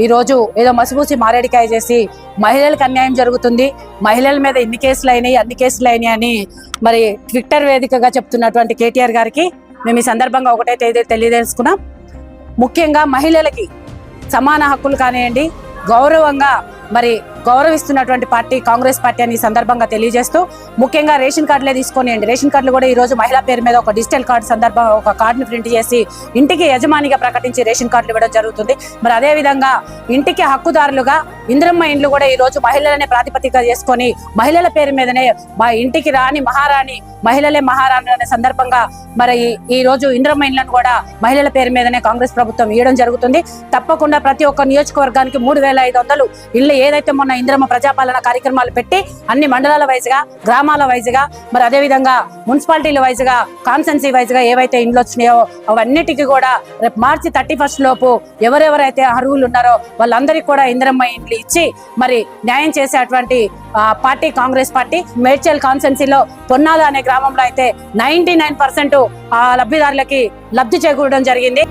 ఈరోజు ఏదో మసిపూసి మారేడికాయ చేసి మహిళలకు అన్యాయం జరుగుతుంది, మహిళల మీద అన్ని కేసులు అయినాయి అని మరి ట్విట్టర్ వేదికగా చెప్తున్నటువంటి కేటీఆర్ గారికి మేము ఈ సందర్భంగా ఒకటే తెలియజేసుకున్నాం. ముఖ్యంగా మహిళలకి సమాన హక్కులు కానివ్వండి, గౌరవంగా మరి గౌరవిస్తున్నటువంటి పార్టీ కాంగ్రెస్ పార్టీ అని ఈ సందర్భంగా తెలియజేస్తూ, ముఖ్యంగా రేషన్ కార్డులే తీసుకొనియండి. రేషన్ కార్డులు కూడా ఈ రోజు మహిళా పేరు మీద ఒక డిజిటల్ కార్డు సందర్భంగా ఒక కార్డుని ప్రింట్ చేసి ఇంటికి యజమానిగా ప్రకటించి రేషన్ కార్డులు ఇవ్వడం జరుగుతుంది. మరి అదే విధంగా ఇంటికి హక్కుదారులుగా ఇందిరమ్మ ఇండ్లు కూడా ఈ రోజు మహిళలనే ప్రాతిపదిక చేసుకొని మహిళల పేరు మీదనే మా ఇంటికి రాని మహారాణి మహిళలే మహారాణి అనే సందర్భంగా మరి ఈ రోజు ఇందిరమ్మ ఇండ్లను కూడా మహిళల పేరు మీదనే కాంగ్రెస్ ప్రభుత్వం ఇవ్వడం జరుగుతుంది. తప్పకుండా ప్రతి ఒక్క నియోజకవర్గానికి 3500 ఇళ్ళు ఏదైతే మొన్న ఇందిరమ్మ ప్రజాపాలన కార్యక్రమాలు పెట్టి అన్ని మండలాల వైజ్గా, గ్రామాల వైజ్గా, మరి అదేవిధంగా మున్సిపాలిటీల వైజ్గా, కాన్స్టెన్సీ వైజ్గా ఏవైతే ఇండ్లు వచ్చినాయో అవన్నిటికీ కూడా రేపు మార్చి 31 లోపు ఎవరెవరైతే అర్హులు ఉన్నారో వాళ్ళందరికీ కూడా ఇందిరమ్మ ఇండ్లు ఇచ్చి మరి న్యాయం చేసేటువంటి పార్టీ కాంగ్రెస్ పార్టీ. మేడ్చల్ కాన్స్టెన్సీలో పొన్నాల అనే గ్రామంలో అయితే 99% లబ్ధిదారులకి లబ్ధి చేకూరడం జరిగింది.